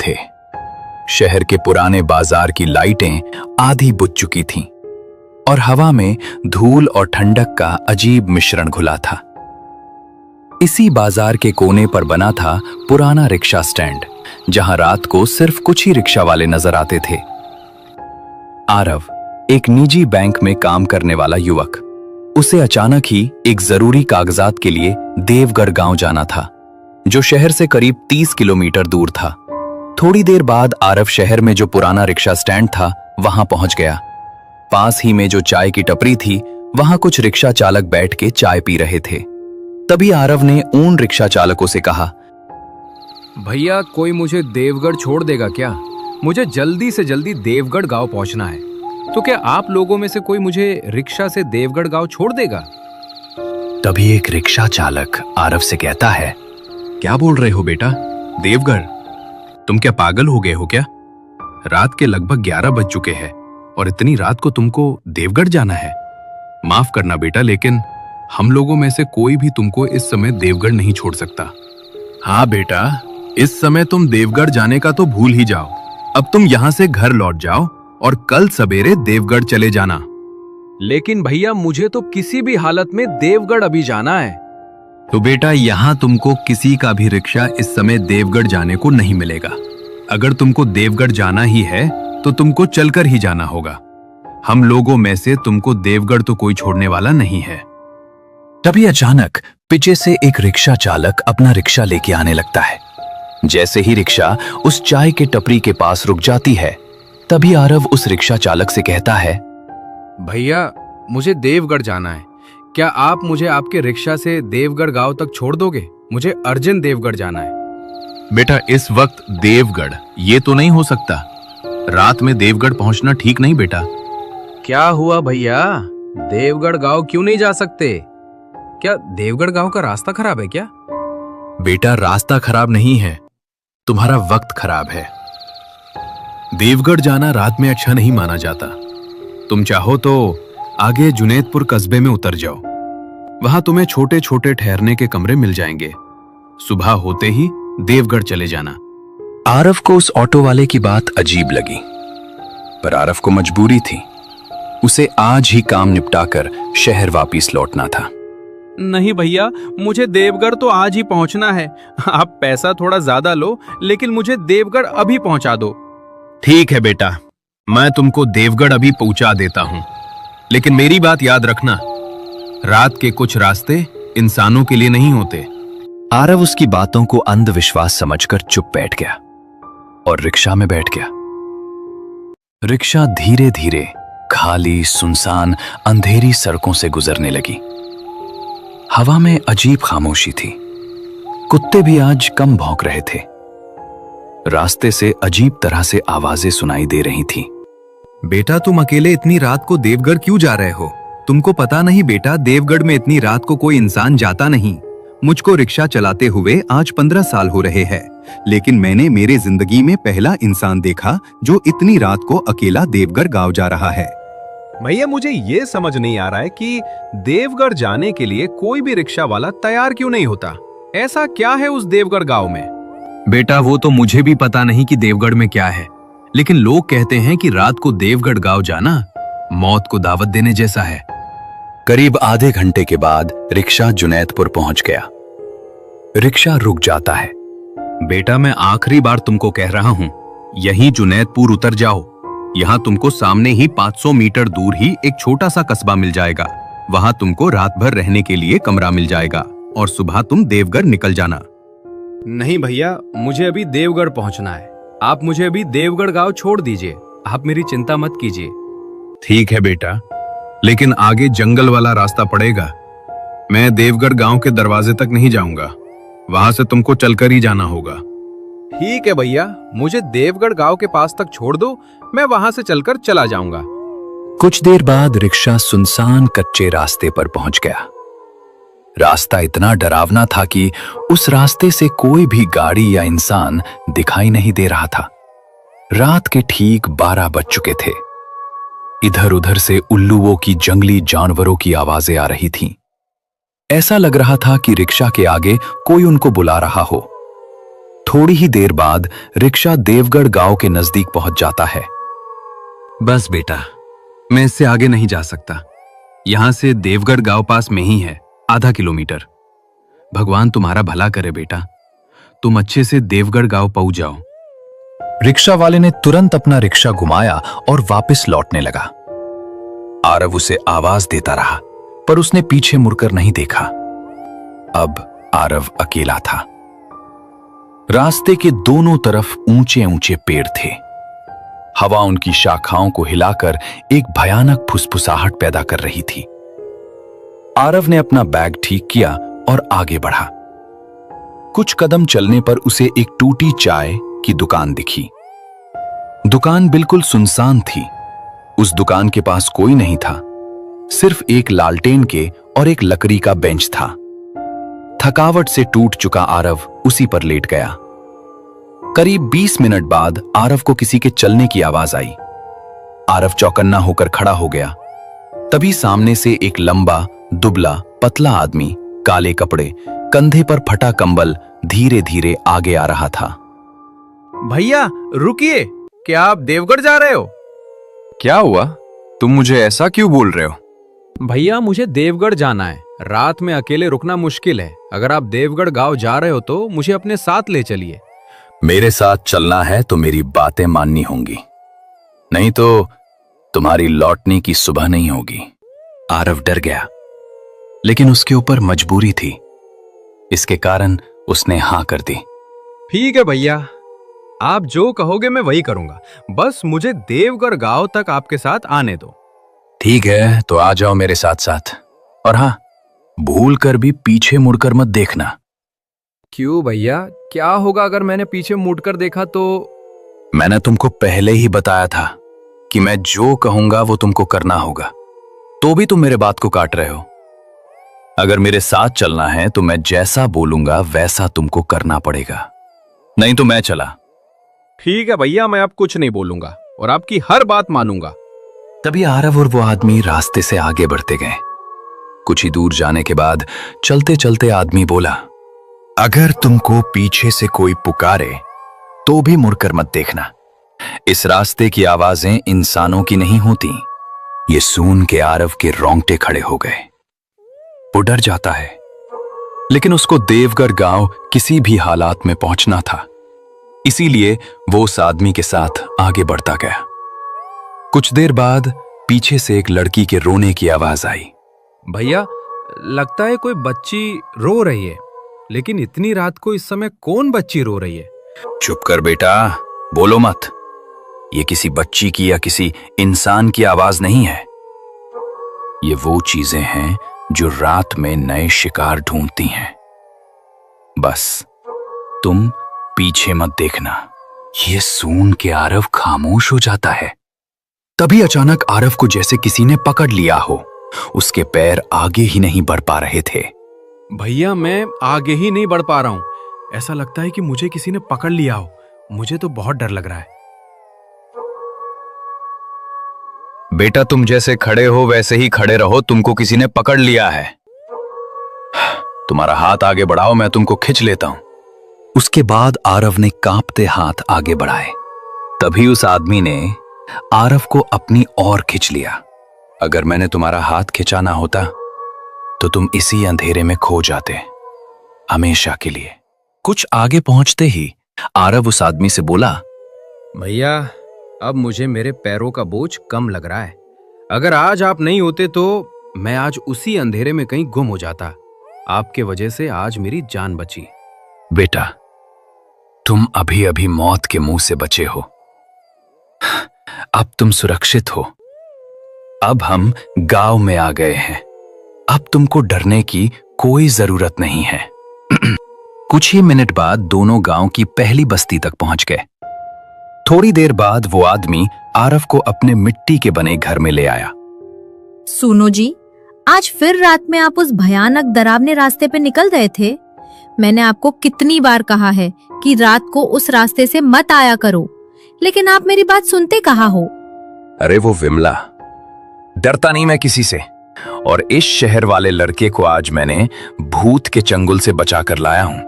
थे। शहर के पुराने बाजार की लाइटें आधी बुझ चुकी थीं और हवा में धूल और ठंडक का अजीब मिश्रण घुला था। इसी बाजार के कोने पर बना था पुराना रिक्शा स्टैंड, जहां रात को सिर्फ कुछ ही रिक्शा वाले नजर आते थे। आरव, एक निजी बैंक में काम करने वाला युवक, उसे अचानक ही एक जरूरी कागजात के लिए देवगढ़ गांव जाना था, जो शहर से करीब 30 किलोमीटर दूर था। थोड़ी देर बाद आरव शहर में जो पुराना रिक्शा स्टैंड था वहां पहुंच गया। पास ही में जो चाय की टपरी थी, वहां कुछ रिक्शा चालक बैठ के चाय पी रहे थे। तभी आरव ने उन रिक्शा चालकों से कहा, भैया, कोई मुझे देवगढ़ छोड़ देगा क्या? मुझे जल्दी से जल्दी देवगढ़ गांव पहुंचना है, तो क्या आप लोगों में से कोई मुझे रिक्शा से देवगढ़ गांव छोड़ देगा? तभी एक रिक्शा चालक आरव से कहता है, क्या बोल रहे हो बेटा? देवगढ़? तुम क्या पागल हो गए हो क्या? रात के लगभग 11 बज चुके हैं और इतनी रात को तुमको देवगढ़ जाना है? माफ करना बेटा, लेकिन हम लोगों में से कोई भी तुमको इस समय देवगढ़ नहीं छोड़ सकता। हाँ बेटा, इस समय तुम देवगढ़ जाने का तो भूल ही जाओ। अब तुम यहाँ से घर लौट जाओ और कल सवेरे देवगढ़ चले जाना। लेकिन भैया, मुझे तो किसी भी हालत में देवगढ़ अभी जाना है। तो बेटा, यहाँ तुमको किसी का भी रिक्शा इस समय देवगढ़ जाने को नहीं मिलेगा। अगर तुमको देवगढ़ जाना ही है तो तुमको चलकर ही जाना होगा। हम लोगों में से तुमको देवगढ़ तो कोई छोड़ने वाला नहीं है। तभी अचानक पीछे से एक रिक्शा चालक अपना रिक्शा लेके आने लगता है। जैसे ही रिक्शा उस चाय के टपरी के पास रुक जाती है, तभी आरव उस रिक्शा चालक से कहता है, भैया, मुझे देवगढ़ जाना है। क्या आप मुझे आपके रिक्शा से देवगढ़ गांव तक छोड़ दोगे? मुझे अर्जेंट देवगढ़ जाना है। बेटा, इस वक्त देवगढ़ ये तो नहीं हो सकता। रात में देवगढ़ पहुंचना ठीक नहीं बेटा। क्या हुआ भैया? देवगढ़ गांव क्यों नहीं जा सकते? क्या देवगढ़ गांव का रास्ता खराब है क्या? बेटा, रास्ता खराब नहीं है, तुम्हारा वक्त खराब है। देवगढ़ जाना रात में अच्छा नहीं माना जाता। तुम चाहो तो आगे जुनैदपुर कस्बे में उतर जाओ। वहां तुम्हें छोटे छोटे ठहरने के कमरे मिल जाएंगे। सुबह होते ही देवगढ़ चले जाना। आरव को उस ऑटो वाले की बात अजीब लगी, पर आरव को मजबूरी थी। उसे आज ही काम निपटाकर शहर वापस लौटना था। नहीं भैया, मुझे देवगढ़ तो आज ही पहुंचना है। आप पैसा थोड़ा ज्यादा लो, लेकिन मुझे देवगढ़ अभी पहुंचा दो। ठीक है बेटा, मैं तुमको देवगढ़ अभी पहुंचा देता हूं, लेकिन मेरी बात याद रखना, रात के कुछ रास्ते इंसानों के लिए नहीं होते। आरव उसकी बातों को अंधविश्वास समझकर चुप बैठ गया और रिक्शा में बैठ गया। रिक्शा धीरे धीरे खाली, सुनसान, अंधेरी सड़कों से गुजरने लगी। हवा में अजीब खामोशी थी। कुत्ते भी आज कम भौंक रहे थे। रास्ते से अजीब तरह से आवाजें सुनाई दे रही थीं। बेटा, तुम अकेले इतनी रात को देवगढ़ क्यों जा रहे हो? तुमको पता नहीं बेटा, देवगढ़ में इतनी रात को कोई इंसान जाता नहीं। मुझको रिक्शा चलाते हुए आज 15 साल हो रहे हैं, लेकिन मैंने मेरे जिंदगी में पहला इंसान देखा जो इतनी रात को अकेला देवगढ़ गांव जा रहा है। भैया, मुझे ये समझ नहीं आ रहा है कि देवगढ़ जाने के लिए कोई भी रिक्शा वाला तैयार क्यों नहीं होता। ऐसा क्या है उस देवगढ़ गांव में? बेटा, वो तो मुझे भी पता नहीं कि देवगढ़ में क्या है, लेकिन लोग कहते हैं कि रात को देवगढ़ गांव जाना मौत को दावत देने जैसा है। करीब आधे घंटे के बाद रिक्शा जुनैदपुर पहुंच गया। रिक्शा रुक जाता है। बेटा, मैं आखिरी बार तुमको कह रहा हूं, यहीं जुनैदपुर उतर जाओ। यहाँ तुमको सामने ही 500 मीटर दूर ही एक छोटा सा कस्बा मिल जाएगा। वहां तुमको रात भर रहने के लिए कमरा मिल जाएगा और सुबह तुम देवगढ़ निकल जाना। नहीं भैया, मुझे अभी देवगढ़ पहुंचना है। आप मुझे अभी देवगढ़ गांव छोड़ दीजिए। आप मेरी चिंता मत कीजिए। ठीक है बेटा, लेकिन आगे जंगल वाला रास्ता पड़ेगा। मैं देवगढ़ गांव के दरवाजे तक नहीं जाऊंगा, वहां से तुमको चलकर ही जाना होगा। ठीक है भैया, मुझे देवगढ़ गांव के पास तक छोड़ दो, मैं वहां से चलकर चला जाऊंगा। कुछ देर बाद रिक्शा सुनसान कच्चे रास्ते पर पहुंच गया। रास्ता इतना डरावना था कि उस रास्ते से कोई भी गाड़ी या इंसान दिखाई नहीं दे रहा था। रात के ठीक 12 बज चुके थे। इधर उधर से उल्लुओं की, जंगली जानवरों की आवाजें आ रही थीं। ऐसा लग रहा था कि रिक्शा के आगे कोई उनको बुला रहा हो। थोड़ी ही देर बाद रिक्शा देवगढ़ गांव के नजदीक पहुंच जाता है। बस बेटा, मैं इससे आगे नहीं जा सकता। यहां से देवगढ़ गांव पास में ही है, आधा किलोमीटर। भगवान तुम्हारा भला करे बेटा, तुम अच्छे से देवगढ़ गांव पहुंच जाओ। रिक्शा वाले ने तुरंत अपना रिक्शा घुमाया और वापस लौटने लगा। आरव उसे आवाज देता रहा, पर उसने पीछे मुड़कर नहीं देखा। अब आरव अकेला था। रास्ते के दोनों तरफ ऊंचे ऊंचे पेड़ थे। हवा उनकी शाखाओं को हिलाकर एक भयानक फुसफुसाहट पैदा कर रही थी। आरव ने अपना बैग ठीक किया और आगे बढ़ा। कुछ कदम चलने पर उसे एक टूटी चाय की दुकान दिखी। दुकान बिल्कुल सुनसान थी। उस दुकान के पास कोई नहीं था, सिर्फ एक लालटेन के और एक लकड़ी का बेंच था। थकावट से टूट चुका आरव उसी पर लेट गया। करीब 20 मिनट बाद आरव को किसी के चलने की आवाज आई। आरव चौकन्ना होकर खड़ा हो गया। तभी सामने से एक लंबा, दुबला, पतला आदमी, काले कपड़े, कंधे पर फटा कंबल धीरे धीरे आगे आ रहा था। भैया रुकिए, क्या आप देवगढ़ जा रहे हो? क्या हुआ? तुम मुझे ऐसा क्यों बोल रहे हो? भैया मुझे देवगढ़ जाना है। रात में अकेले रुकना मुश्किल है। अगर आप देवगढ़ गांव जा रहे हो तो मुझे अपने साथ ले चलिए। मेरे साथ चलना है तो मेरी बातें माननी होंगी, नहीं तो तुम्हारी लौटने की सुबह नहीं होगी। आरव डर गया, लेकिन उसके ऊपर मजबूरी थी। इसके कारण उसने हां कर दी। ठीक है भैया, आप जो कहोगे मैं वही करूंगा। बस मुझे देवगढ़ गांव तक आपके साथ आने दो। ठीक है, तो आ जाओ मेरे साथ साथ। और हाँ, भूल कर भी पीछे मुड़कर मत देखना। क्यों भैया, क्या होगा अगर मैंने पीछे मुड़कर देखा तो? मैंने तुमको पहले ही बताया था कि मैं जो कहूंगा वो तुमको करना होगा, तो भी तुम मेरे बात को काट रहे हो। अगर मेरे साथ चलना है तो मैं जैसा बोलूंगा वैसा तुमको करना पड़ेगा, नहीं तो मैं चला। ठीक है भैया, मैं अब कुछ नहीं बोलूंगा और आपकी हर बात मानूंगा। तभी आरव और वो आदमी रास्ते से आगे बढ़ते गए। कुछ ही दूर जाने के बाद चलते चलते आदमी बोला, अगर तुमको पीछे से कोई पुकारे तो भी मुड़कर मत देखना। इस रास्ते की आवाजें इंसानों की नहीं होती। ये सुन के आरव के रोंगटे खड़े हो गए। वो डर जाता है, लेकिन उसको देवगढ़ गांव किसी भी हालात में पहुंचना था, इसीलिए वो उस आदमी के साथ आगे बढ़ता गया। कुछ देर बाद पीछे से एक लड़की के रोने की आवाज आई। भैया, लगता है कोई बच्ची रो रही है, लेकिन इतनी रात को इस समय कौन बच्ची रो रही है? चुप कर बेटा, बोलो मत। ये किसी बच्ची की या किसी इंसान की आवाज नहीं है। ये वो चीजें हैं जो रात में नए शिकार ढूंढती हैं। बस तुम पीछे मत देखना। ये सुन के आरव खामोश हो जाता है। तभी अचानक आरव को जैसे किसी ने पकड़ लिया हो। उसके पैर आगे ही नहीं बढ़ पा रहे थे। भैया, मैं आगे ही नहीं बढ़ पा रहा हूं। ऐसा लगता है कि मुझे किसी ने पकड़ लिया हो। मुझे तो बहुत डर लग रहा है। बेटा, तुम जैसे खड़े हो वैसे ही खड़े रहो। तुमको किसी ने पकड़ लिया है। तुम्हारा हाथ आगे बढ़ाओ, मैं तुमको खींच लेता हूं। उसके बाद आरव ने कांपते हाथ आगे बढ़ाए। तभी उस आदमी ने आरव को अपनी ओर खींच लिया। अगर मैंने तुम्हारा हाथ खिंचाना होता तो तुम इसी अंधेरे में खो जाते, हमेशा के लिए। कुछ आगे पहुंचते ही आरव उस आदमी से बोला, भैया, अब मुझे मेरे पैरों का बोझ कम लग रहा है। अगर आज आप नहीं होते तो मैं आज उसी अंधेरे में कहीं गुम हो जाता। आपके वजह से आज मेरी जान बची। बेटा, तुम अभी अभी मौत के मुंह से बचे हो। अब तुम सुरक्षित हो। अब हम गांव में आ गए हैं। अब तुमको डरने की कोई जरूरत नहीं है। कुछ ही मिनट बाद दोनों गांव की पहली बस्ती तक पहुंच गए। थोड़ी देर बाद वो आदमी आरव को अपने मिट्टी के बने घर में ले आया। सुनो जी, आज फिर रात में आप उस भयानक डरावने रास्ते पे निकल गए थे। मैंने आपको कितनी बार कहा है कि रात को उस रास्ते से मत आया करो, लेकिन आप मेरी बात सुनते कहाँ हो? अरे वो विमला, डरता नहीं मैं किसी से। और इस शहर वाले लड़के को आज मैंने भूत के चंगुल से बचा कर लाया हूं।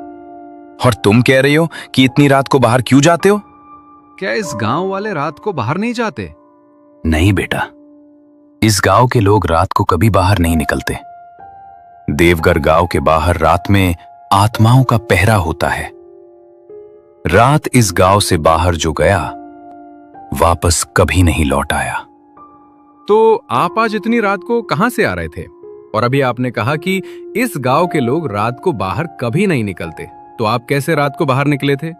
और तुम कह रही हो कि इतनी रात को बाहर क्यों जाते हो? क्या इस गांव वाले रात को बाहर नहीं जाते? नहीं बेटा, इस गांव के लोग रात को कभी बाहर नहीं निकलते। देवगढ़ गांव के बाहर रात में आत्माओं का पहरा होता है। रात इस गांव से बाहर जो गया वापस कभी नहीं लौट आया। तो आप आज इतनी रात को कहां से आ रहे थे? और अभी आपने कहा कि इस गांव के लोग रात को बाहर कभी नहीं निकलते, तो आप कैसे रात को बाहर निकले थे?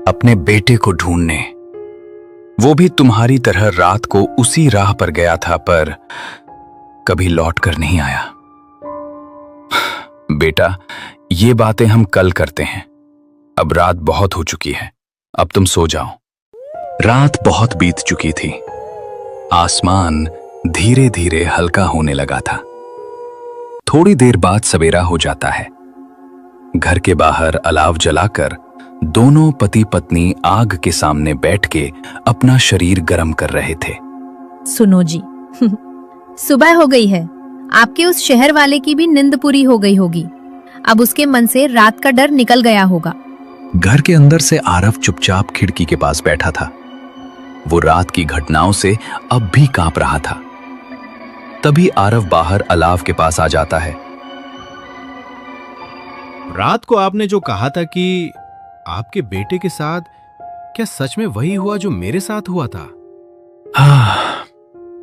अपने बेटे को ढूंढने। वो भी तुम्हारी तरह रात को उसी राह पर गया था, पर कभी लौट कर नहीं आया। बेटा, ये बातें हम कल करते हैं। अब रात बहुत हो चुकी है, अब तुम सो जाओ। रात बहुत बीत चुकी थी। आसमान धीरे धीरे हल्का होने लगा था। थोड़ी देर बाद सवेरा हो जाता है। घर के बाहर अलाव जलाकर दोनों पति पत्नी आग के सामने बैठ के अपना शरीर गर्म कर रहे थे। सुनो जी, सुबह हो गई है। आपके उस शहर वाले की भी नींद पूरी हो गई होगी। अब उसके मन से रात का डर निकल गया होगा। घर के अंदर से आरव चुपचाप खिड़की के पास बैठा था। वो रात की घटनाओं से अब भी कांप रहा था। तभी आरव बाहर अलाव के पास आ जाता है। रात को आपने जो कहा था कि आपके बेटे के साथ, क्या सच में वही हुआ जो मेरे साथ हुआ था?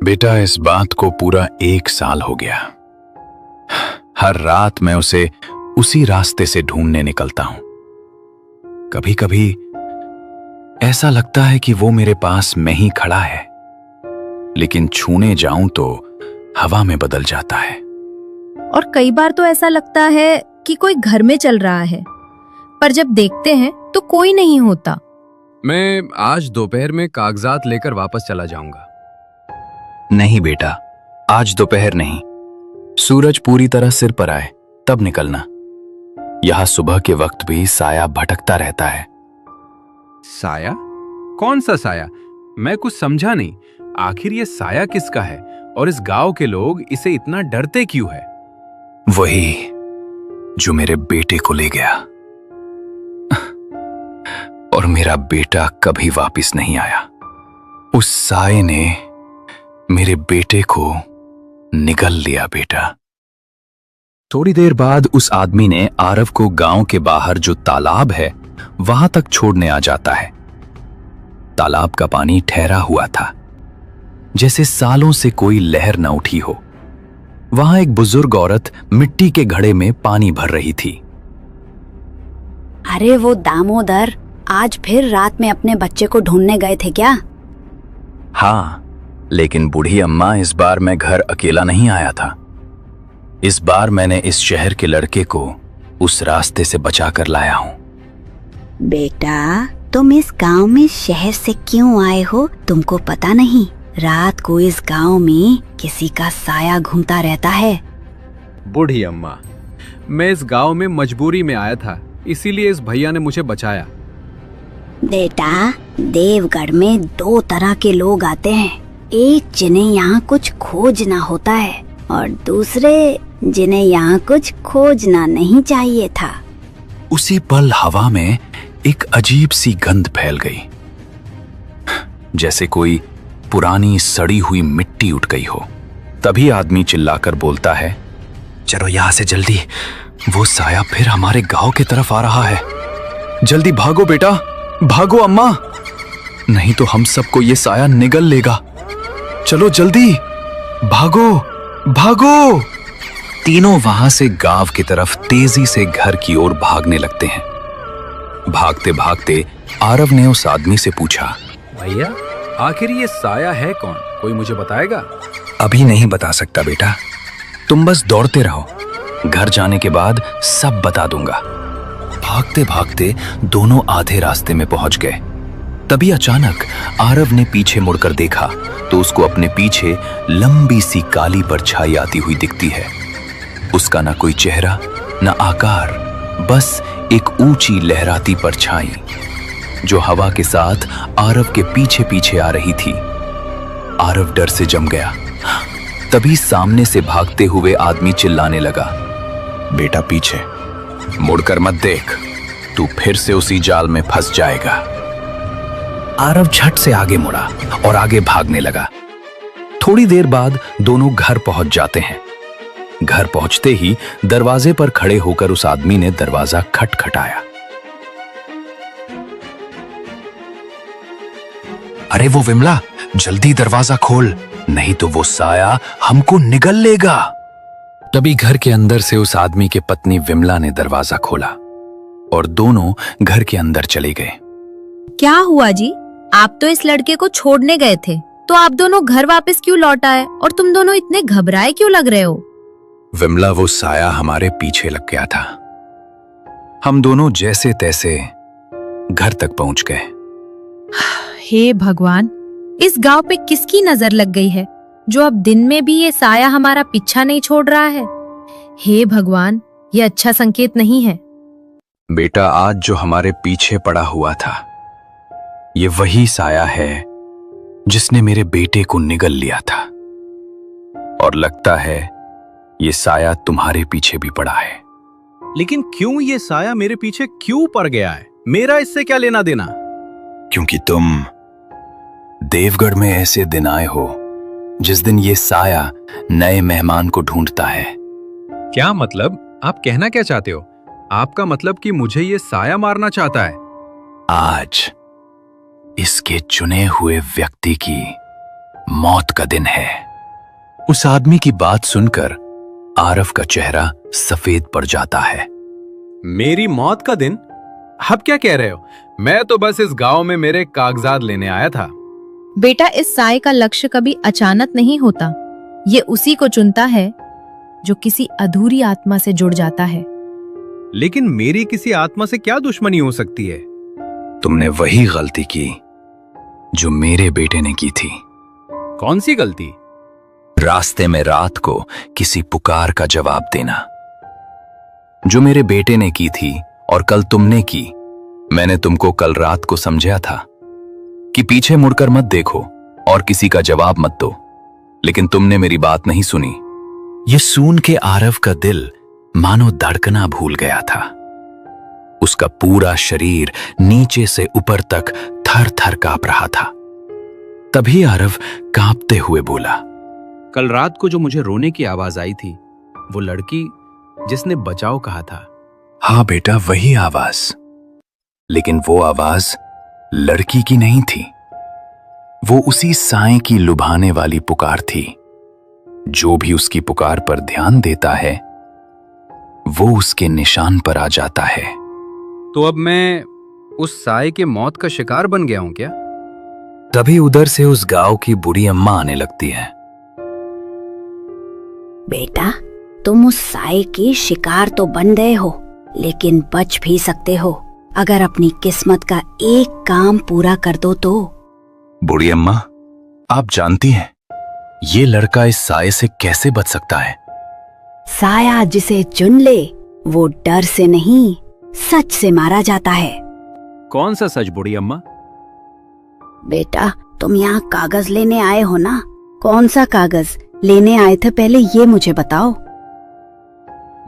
बेटा, इस बात को पूरा 1 साल हो गया। हर रात मैं उसे उसी रास्ते से ढूंढने निकलता हूं। कभी कभी ऐसा लगता है कि वो मेरे पास में ही खड़ा है, लेकिन छूने जाऊं तो हवा में बदल जाता है। और कई बार तो ऐसा लगता है कि कोई घर में चल रहा है, पर जब देखते हैं तो कोई नहीं होता। मैं आज दोपहर में कागजात लेकर वापस चला जाऊंगा। नहीं बेटा, आज दोपहर नहीं। सूरज पूरी तरह सिर पर आए तब निकलना। यहां सुबह के वक्त भी साया भटकता रहता है। साया? कौन सा साया? मैं कुछ समझा नहीं। आखिर ये साया किसका है और इस गांव के लोग इसे इतना डरते क्यों है? वही जो मेरे बेटे को ले गया, और मेरा बेटा कभी वापस नहीं आया। उस साये ने मेरे बेटे को निगल लिया बेटा। थोड़ी देर बाद उस आदमी ने आरव को गांव के बाहर जो तालाब है वहां तक छोड़ने आ जाता है। तालाब का पानी ठहरा हुआ था, जैसे सालों से कोई लहर न उठी हो। वहां एक बुजुर्ग औरत मिट्टी के घड़े में पानी भर रही थी। अरे वो दामोदर आज फिर रात में अपने बच्चे को ढूंढने गए थे क्या? हाँ, लेकिन बूढ़ी अम्मा, इस बार मैं घर अकेला नहीं आया था। इस बार मैंने इस शहर के लड़के को उस रास्ते से बचा कर लाया हूँ। बेटा, तुम इस गांव में शहर से क्यों आए हो तुमको पता नहीं? रात को इस गांव में किसी का साया घूमता रहता है। बूढ़ी अम्मा, मैं इस गांव में मजबूरी में आया था, इसीलिए इस भैया ने मुझे बचाया। बेटा, देवगढ़ में 2 तरह के लोग आते हैं। एक जिन्हें यहाँ कुछ खोजना होता है और दूसरे जिन्हें यहाँ कुछ खोजना नहीं चाहिए था। उसी पल हवा में एक अजीब सी गंध फैल गई, जैसे कोई पुरानी सड़ी हुई मिट्टी उठ गई हो। तभी आदमी चिल्लाकर बोलता है, चलो यहां से जल्दी, वो साया फिर हमारे गांव की तरफ आ रहा है। जल्दी भागो बेटा, भागो अम्मा, नहीं तो हम सबको ये साया निगल लेगा। चलो जल्दी, भागो भागो। तीनों वहां से गांव की तरफ तेजी से घर की ओर भागने लगते हैं। भागते भागते आरव ने उस आदमी से पूछा, भैया, आखिर ये साया है कौन? कोई मुझे बताएगा? अभी नहीं बता सकता बेटा, तुम बस दौड़ते रहो, घर जाने के बाद सब बता दूंगा। भागते भागते दोनों आधे रास्ते में पहुंच गए। तभी अचानक आरव ने पीछे मुड़कर देखा तो उसको अपने पीछे लंबी सी काली परछाई आती हुई दिखती है। उसका ना कोई चेहरा ना आकार, बस एक ऊंची लहराती परछाई जो हवा के साथ आरव के पीछे पीछे आ रही थी। आरव डर से जम गया। तभी सामने से भागते हुए आदमी चिल्लाने लगा, बेटा पीछे मुड़कर मत देख, तू फिर से उसी जाल में फंस जाएगा। आरव झट से आगे मुड़ा और आगे भागने लगा। थोड़ी देर बाद दोनों घर पहुंच जाते हैं। घर पहुंचते ही दरवाजे पर खड़े होकर उस आदमी ने दरवाजा खटखटाया। अरे वो विमला, जल्दी दरवाजा खोल, नहीं तो वो साया हमको निगल लेगा। तभी घर के अंदर से उस आदमी के पत्नी विमला ने दरवाजा खोला और दोनों घर के अंदर चले गए। क्या हुआ जी? आप तो इस लड़के को छोड़ने गए थे, तो आप दोनों घर वापस क्यों लौट आए और तुम दोनों इतने घबराए क्यों लग रहे हो? विमला, वो साया हमारे पीछे लग गया था। हम दोनों जैसे तैसे घर तक पहुंच गए। हे भगवान, इस गांव पे किसकी नजर लग गई है जो अब दिन में भी ये साया हमारा पीछा नहीं छोड़ रहा है? हे भगवान, ये अच्छा संकेत नहीं है। बेटा, आज जो हमारे पीछे पड़ा हुआ था, ये वही साया है जिसने मेरे बेटे को निगल लिया था। और लगता है ये साया तुम्हारे पीछे भी पड़ा है। लेकिन क्यों ये साया मेरे पीछे क्यों पड़ गया है? मेरा इससे क्या लेना देना? क्योंकि तुम देवगढ़ में ऐसे दिन आए हो जिस दिन ये साया नए मेहमान को ढूंढता है। क्या मतलब? आप कहना क्या चाहते हो? आपका मतलब कि मुझे ये साया मारना चाहता है? आज इसके चुने हुए व्यक्ति की मौत का दिन है। उस आदमी की बात सुनकर आरव का चेहरा सफेद पड़ जाता है। मेरी मौत का दिन? आप क्या कह रहे हो? मैं तो बस इस गांव में मेरे कागजात लेने आया था। बेटा, इस साये का लक्ष्य कभी अचानक नहीं होता। ये उसी को चुनता है जो किसी अधूरी आत्मा से जुड़ जाता है। लेकिन मेरी किसी आत्मा से क्या दुश्मनी हो सकती है? तुमने वही गलती की जो मेरे बेटे ने की थी। कौन सी गलती? रास्ते में रात को किसी पुकार का जवाब देना, जो मेरे बेटे ने की थी और कल तुमने की। मैंने तुमको कल रात को समझाया था कि पीछे मुड़कर मत देखो और किसी का जवाब मत दो, लेकिन तुमने मेरी बात नहीं सुनी। ये सुन के आरव का दिल मानो धड़कना भूल गया था। उसका पूरा शरीर नीचे से ऊपर तक थर थर कांप रहा था। तभी आरव कांपते हुए बोला, कल रात को जो मुझे रोने की आवाज आई थी, वो लड़की जिसने बचाओ कहा था। हाँ बेटा, वही आवाज। लेकिन वो आवाज लड़की की नहीं थी। वो उसी साए की लुभाने वाली पुकार थी। जो भी उसकी पुकार पर ध्यान देता है, वो उसके निशान पर आ जाता है। तो अब मैं उस साये के मौत का शिकार बन गया हूं क्या? तभी उधर से उस गांव की बुरी अम्मा आने लगती है। बेटा, तुम उस साए की शिकार तो बन गए हो, लेकिन बच भी सकते हो अगर अपनी किस्मत का एक काम पूरा कर दो तो। बुढ़ी अम्मा, आप जानती हैं ये लड़का इस साये से कैसे बच सकता है? साया जिसे चुन ले वो डर से नहीं, सच से मारा जाता है। कौन सा सच बुढ़ी अम्मा? बेटा, तुम यहाँ कागज लेने आए हो ना? कौन सा कागज लेने आए थे, पहले ये मुझे बताओ।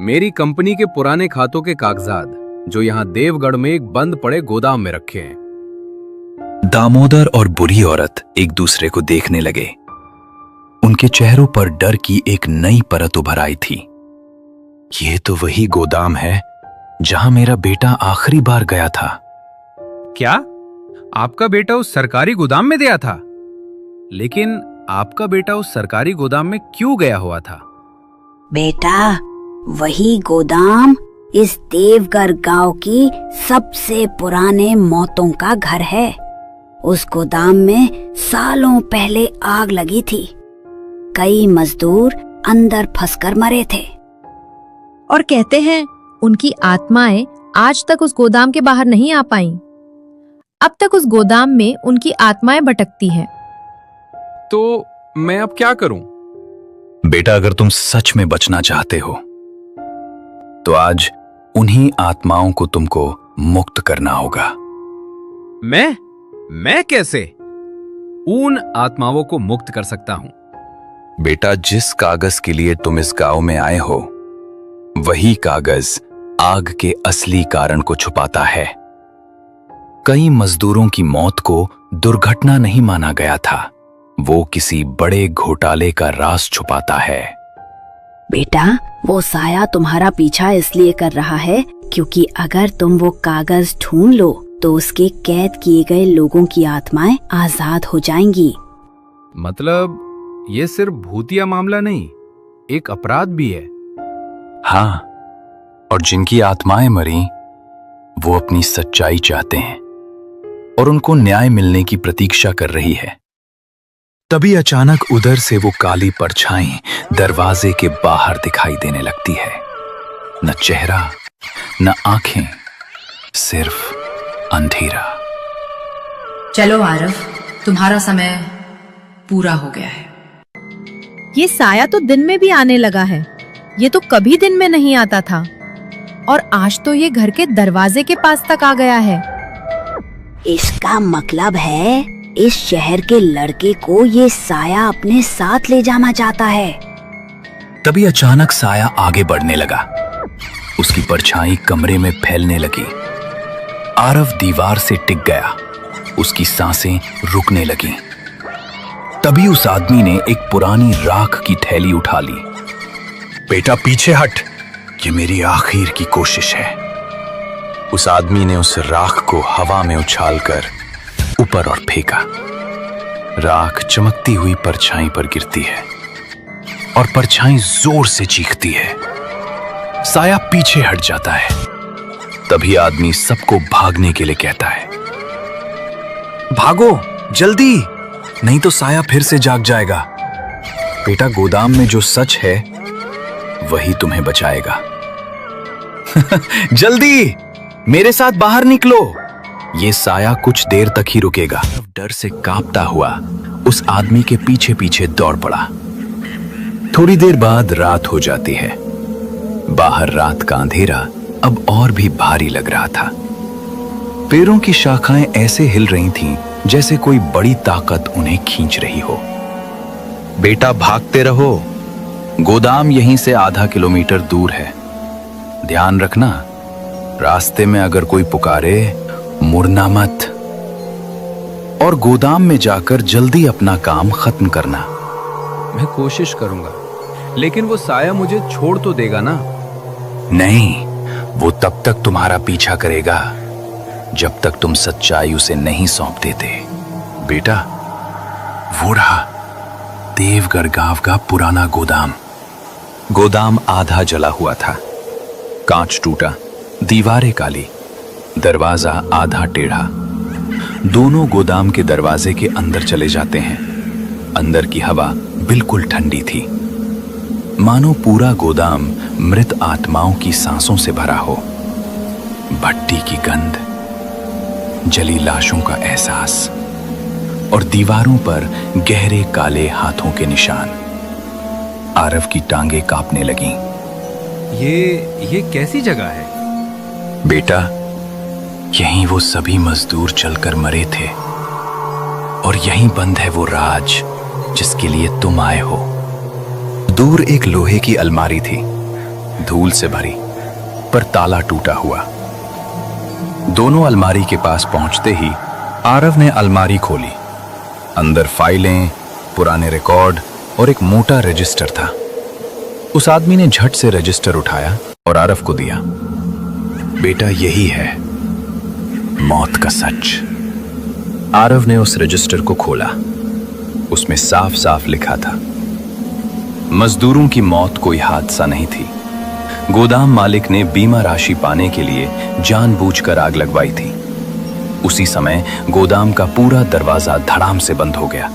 मेरी कंपनी के पुराने खातों के कागजात, जो यहाँ देवगढ़ में एक बंद पड़े गोदाम में रखे हैं। दामोदर और बुरी औरत एक दूसरे को देखने लगे। उनके चेहरों पर डर की एक नई परत उभर आई थी। ये तो वही गोदाम है जहां मेरा बेटा आखिरी बार गया था। क्या आपका बेटा उस सरकारी गोदाम में गया था? लेकिन आपका बेटा उस सरकारी गोदाम में क्यों गया हुआ था? बेटा, वही गोदाम इस देवगढ़ गांव की सबसे पुराने मौतों का घर है। उस गोदाम में सालों पहले आग लगी थी। कई मजदूर अंदर फंसकर मरे थे। और कहते हैं उनकी आत्माएं आज तक उस गोदाम के बाहर नहीं आ पाईं। अब तक उस गोदाम में उनकी आत्माएं भटकती हैं। तो मैं अब क्या करूं? बेटा, अगर तुम सच में बचना चाहते हो तो आज उन्हीं आत्माओं को तुमको मुक्त करना होगा। मैं कैसे उन आत्माओं को मुक्त कर सकता हूं? बेटा, जिस कागज के लिए तुम इस गांव में आए हो, वही कागज आग के असली कारण को छुपाता है। कई मजदूरों की मौत को दुर्घटना नहीं माना गया था, वो किसी बड़े घोटाले का राज छुपाता है। बेटा, वो साया तुम्हारा पीछा इसलिए कर रहा है क्योंकि अगर तुम वो कागज ढूंढ लो तो उसके कैद किए गए लोगों की आत्माएं आजाद हो जाएंगी। मतलब ये सिर्फ भूतिया मामला नहीं, एक अपराध भी है। हाँ, और जिनकी आत्माएं मरी वो अपनी सच्चाई चाहते हैं और उनको न्याय मिलने की प्रतीक्षा कर रही है। तभी अचानक उधर से वो काली परछाई दरवाजे के बाहर दिखाई देने लगती है। न चेहरा, न आंखें, सिर्फ अंधेरा। चलो आरव, तुम्हारा समय पूरा हो गया है। ये साया तो दिन में भी आने लगा है। ये तो कभी दिन में नहीं आता था और आज तो ये घर के दरवाजे के पास तक आ गया है। इसका मतलब है इस शहर के लड़के को ये साया अपने साथ ले जाना चाहता है। तभी अचानक साया आगे बढ़ने लगा। उसकी परछाई कमरे में फैलने लगी। आरव दीवार से टिक गया। उसकी सांसें रुकने लगी। तभी उस आदमी ने एक पुरानी राख की थैली उठा ली। बेटा पीछे हट, ये मेरी आखिर की कोशिश है। उस आदमी ने उस राख को हवा में उछालकर ऊपर और फेंका। राख चमकती हुई परछाई पर गिरती है और परछाई जोर से चीखती है। साया पीछे हट जाता है। तभी आदमी सबको भागने के लिए कहता है, भागो जल्दी, नहीं तो साया फिर से जाग जाएगा। बेटा, गोदाम में जो सच है वही तुम्हें बचाएगा। जल्दी मेरे साथ बाहर निकलो। ये साया कुछ देर तक ही रुकेगा। डर से कांपता हुआ उस आदमी के पीछे पीछे दौड़ पड़ा। थोड़ी देर बाद रात हो जाती है। बाहर रात का अंधेरा अब और भी भारी लग रहा था। पेड़ों की शाखाएं ऐसे हिल रही थीं जैसे कोई बड़ी ताकत उन्हें खींच रही हो। बेटा भागते रहो, गोदाम यहीं से आधा किलोमीटर दूर है। ध्यान रखना, रास्ते में अगर कोई पुकारे मुड़ना मत और गोदाम में जाकर जल्दी अपना काम खत्म करना। मैं कोशिश करूंगा, लेकिन वो साया मुझे छोड़ तो देगा ना? नहीं, वो तब तक तुम्हारा पीछा करेगा जब तक तुम सच्चाई उसे नहीं सौंप देते। बेटा, वो रहा देवगढ़ गांव का पुराना गोदाम। गोदाम आधा जला हुआ था। कांच टूटा, दीवारें काली, दरवाजा आधा टेढ़ा। दोनों गोदाम के दरवाजे के अंदर चले जाते हैं। अंदर की हवा बिल्कुल ठंडी थी, मानो पूरा गोदाम मृत आत्माओं की सांसों से भरा हो। भट्टी की गंध, जली लाशों का एहसास और दीवारों पर गहरे काले हाथों के निशान। आरव की टांगें कांपने लगीं। ये कैसी जगह है? बेटा, यहीं वो सभी मजदूर चलकर मरे थे और यहीं बंद है वो राज जिसके लिए तुम आए हो। दूर एक लोहे की अलमारी थी, धूल से भरी, पर ताला टूटा हुआ। दोनों अलमारी के पास पहुंचते ही आरव ने अलमारी खोली। अंदर फाइलें, पुराने रिकॉर्ड और एक मोटा रजिस्टर था। उस आदमी ने झट से रजिस्टर उठाया और आरव को दिया। बेटा, यही है मौत का सच। आरव ने उस रजिस्टर को खोला। उसमें साफ साफ लिखा था, मजदूरों की मौत कोई हादसा नहीं थी। गोदाम मालिक ने बीमा राशि पाने के लिए जानबूझकर आग लगवाई थी। उसी समय गोदाम का पूरा दरवाजा धड़ाम से बंद हो गया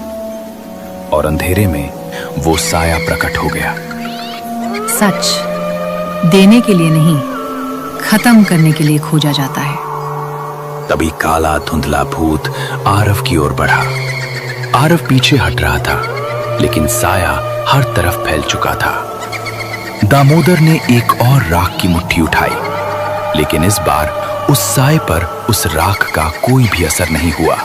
और अंधेरे में वो साया प्रकट हो गया। सच देने के लिए नहीं, खत्म करने के लिए खोजा जाता है। तभी काला धुंधला भूत आरव की ओर बढ़ा। आरव पीछे हट रहा था, लेकिन साया हर तरफ फैल चुका था। दामोदर ने एक और राख की मुट्ठी उठाई, लेकिन इस बार उस साए पर उस राख का कोई भी असर नहीं हुआ।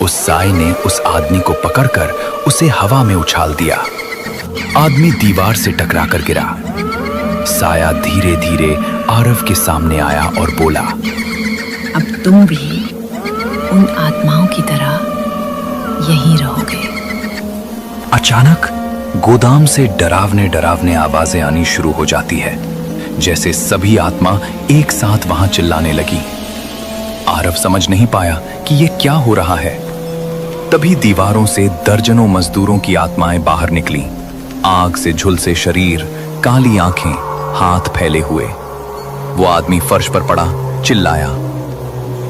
उस साए ने उस आदमी को पकड़कर उसे हवा में उछाल दिया। आदमी दीवार से टकराकर गिरा। साया धीरे धीरे आरव के सामने आया और बोला, अब तुम भी उन आत्माओं की तरह यहीं रहोगे। अचानक गोदाम से डरावने डरावने आवाजें आनी शुरू हो जाती है, जैसे सभी आत्मा एक साथ वहां चिल्लाने लगी। आरव समझ नहीं पाया कि ये क्या हो रहा है। तभी दीवारों से दर्जनों मजदूरों की आत्माएं बाहर निकली, आग से झुलसे शरीर, काली आंखें, हाथ फैले हुए। वो आदमी फर्श पर पड़ा, चिल्लाया,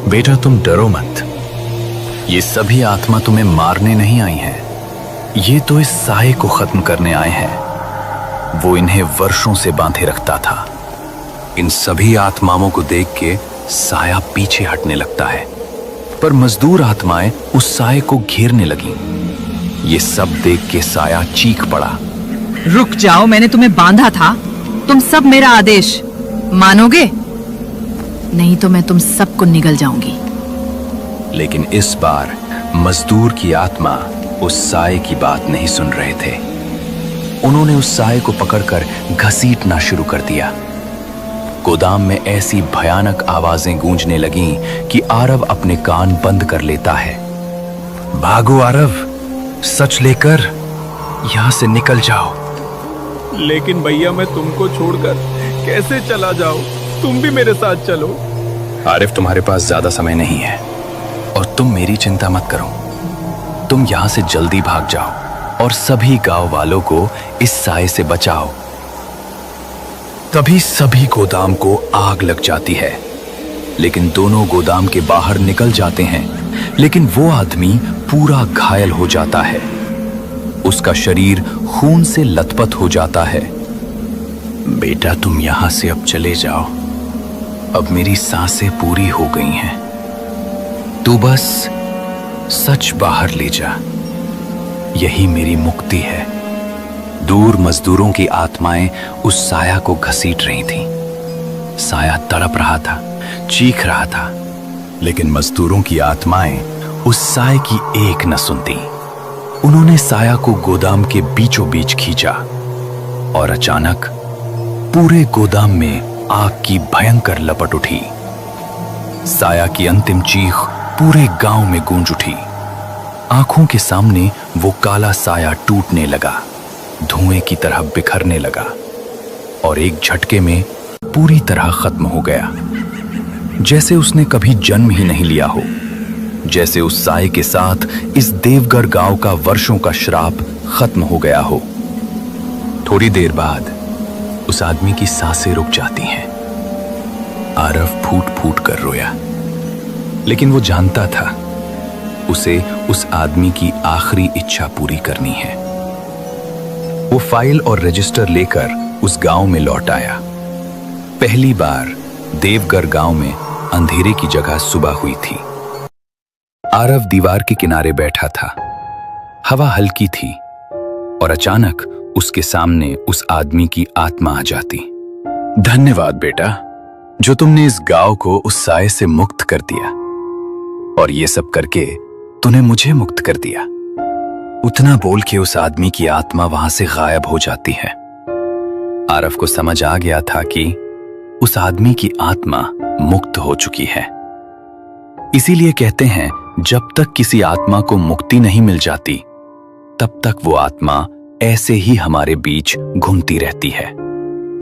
बेटा तुम डरो मत, ये सभी आत्मा तुम्हें मारने नहीं आई हैं, ये तो इस साये को खत्म करने आए हैं। वो इन्हें वर्षों से बांधे रखता था। इन सभी आत्माओं को देख के साया पीछे हटने लगता है, पर मजदूर आत्माएं उस साये को घेरने लगीं। ये सब देख के साया चीख पड़ा, रुक जाओ, मैंने तुम्हें बांधा था। तुम सब मेरा आदेश मानोगे? नहीं तो मैं तुम सबको निगल जाऊंगी। लेकिन इस बार मजदूर की आत्मा उस साये की बात नहीं सुन रहे थे। उन्होंने उस साये को पकड़कर घसीटना शुरू कर दिया। गोदाम में ऐसी भयानक आवाजें गूंजने लगीं कि आरव अपने कान बंद कर लेता है। भागो आरव, सच लेकर यहां से निकल जाओ। लेकिन भैया मैं तुमको छोड़कर कैसे चला जाऊं? तुम भी मेरे साथ चलो। आरिफ, तुम्हारे पास ज्यादा समय नहीं है और तुम मेरी चिंता मत करो। तुम यहां से जल्दी भाग जाओ और सभी गांव वालों को इस साये से बचाओ। तभी सभी गोदाम को आग लग जाती है, लेकिन दोनों गोदाम के बाहर निकल जाते हैं। लेकिन वो आदमी पूरा घायल हो जाता है, उसका शरीर खून से लथपथ हो जाता है। बेटा तुम यहां से अब चले जाओ, अब मेरी सांसें पूरी हो गई हैं। तू बस सच बाहर ले जा, यही मेरी मुक्ति है। दूर मजदूरों की आत्माएं उस साया को घसीट रही थीं। साया तड़प रहा था, चीख रहा था, लेकिन मजदूरों की आत्माएं उस साये की एक न सुनती। उन्होंने साया को गोदाम के बीचों बीच खींचा और अचानक पूरे गोदाम में आग की भयंकर लपट उठी। साया की अंतिम चीख पूरे गांव में गूंज उठी। आंखों के सामने वो काला साया टूटने लगा, धुएं की तरह बिखरने लगा और एक झटके में पूरी तरह खत्म हो गया, जैसे उसने कभी जन्म ही नहीं लिया हो। जैसे उस साये के साथ इस देवगढ़ गांव का वर्षों का श्राप खत्म हो गया हो। थोड़ी देर बाद उस आदमी की सांसें रुक जाती हैं। आरव फूट फूट कर रोया, लेकिन वो जानता था उसे उस आदमी की आखिरी इच्छा पूरी करनी है। वो फाइल और रजिस्टर लेकर उस गांव में लौट आया। पहली बार देवगढ़ गांव में अंधेरे की जगह सुबह हुई थी। आरव दीवार के किनारे बैठा था। हवा हल्की थी और अचानक उसके सामने उस आदमी की आत्मा आ जाती। धन्यवाद बेटा, जो तुमने इस गांव को उस साये से मुक्त कर दिया, और ये सब करके तूने मुझे मुक्त कर दिया। उतना बोल के उस आदमी की आत्मा वहां से गायब हो जाती है। आरव को समझ आ गया था कि उस आदमी की आत्मा मुक्त हो चुकी है। इसीलिए कहते हैं, जब तक किसी आत्मा को मुक्ति नहीं मिल जाती, तब तक वो आत्मा ऐसे ही हमारे बीच घूमती रहती है।